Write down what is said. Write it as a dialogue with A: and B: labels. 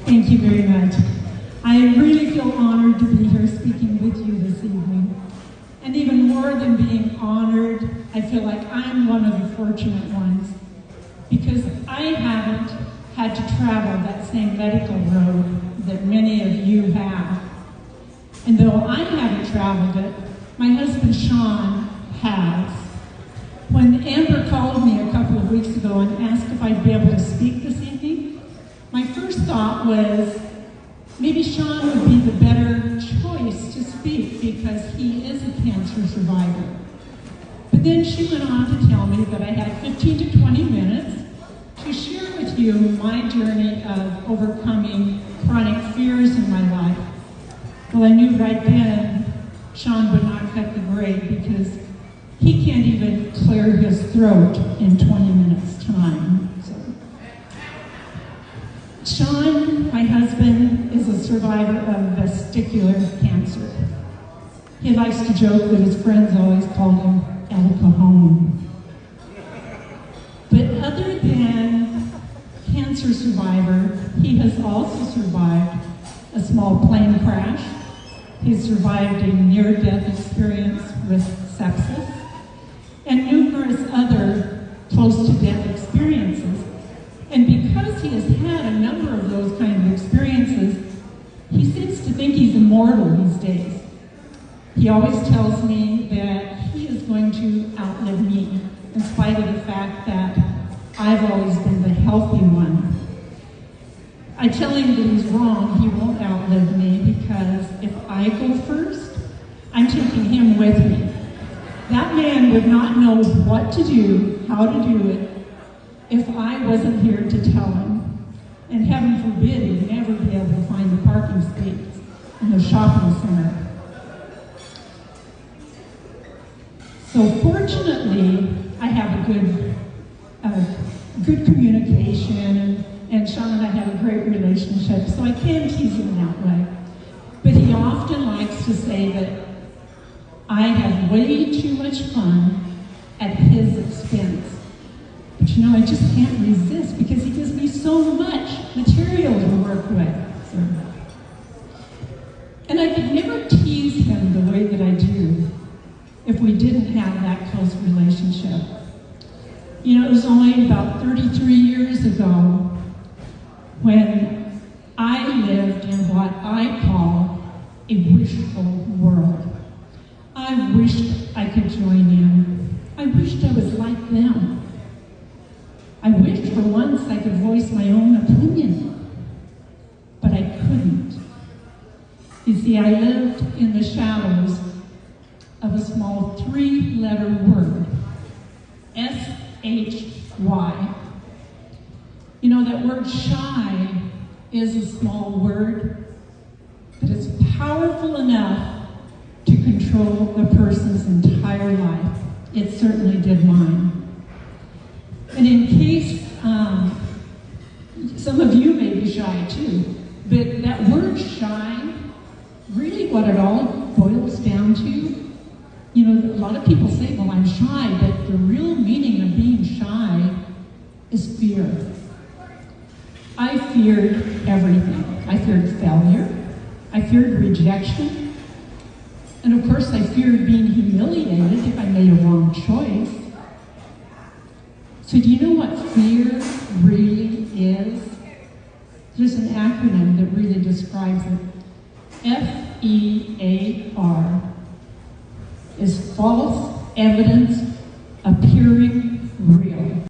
A: Thank you very much. I really feel honored to be here speaking with you this evening. And even more than being honored, I feel like I'm one of the fortunate ones because I haven't had to travel that same medical road that many of you have. And though I haven't traveled it, my husband Sean has. When Amber called me a couple of weeks ago and asked if I'd be able to speak this evening, my first thought was maybe Sean would be the better choice to speak because he is a cancer survivor. But then she went on to tell me that I had 15 to 20 minutes to share with you my journey of overcoming chronic fears in my life. Well, I knew right then Sean would not cut the break because he can't even clear his throat in 20 minutes time. Sean, my husband, is a survivor of vesicular cancer. He likes to joke that his friends always called him El Cajon. But other than cancer survivor, he has also survived a small plane crash. He's survived a near-death experience with sepsis and numerous other close-to-death experiences. And because he has had a number of those kind of experiences, he seems to think he's immortal these days. He always tells me that he is going to outlive me, in spite of the fact that I've always been the healthy one. I tell him that he's wrong, he won't outlive me, because if I go first, I'm taking him with me. That man would not know what to do, how to do it, if I wasn't here to tell him. And heaven forbid he'd never be able to find the parking space in the shopping center. So fortunately, I have a good communication, and Sean and I have a great relationship, so I can tease him that way. But he often likes to say that I have way too much fun at his expense. But you know, I just can't resist because he gives me so much material to work with. So. And I could never tease him the way that I do if we didn't have that close relationship. You know, it was only about 33 years ago when I lived in what I call a wishful world. I wished I could join in. I wished I was like them. I wished for once I could voice my own opinion, but I couldn't. You see, I lived in the shadows of a small three-letter word, S-H-Y. You know, that word shy is a small word, but it's powerful enough to control a person's entire life. It certainly did mine. And in case some of you may be shy too, but that word shy, really what it all boils down to, you know, a lot of people say, well, I'm shy, but the real meaning of being shy is fear. I feared everything. I feared failure. I feared rejection. And of course, I feared being humiliated if I made a wrong choice. So do you know what fear really is? There's an acronym that really describes it. F-E-A-R is false evidence appearing real.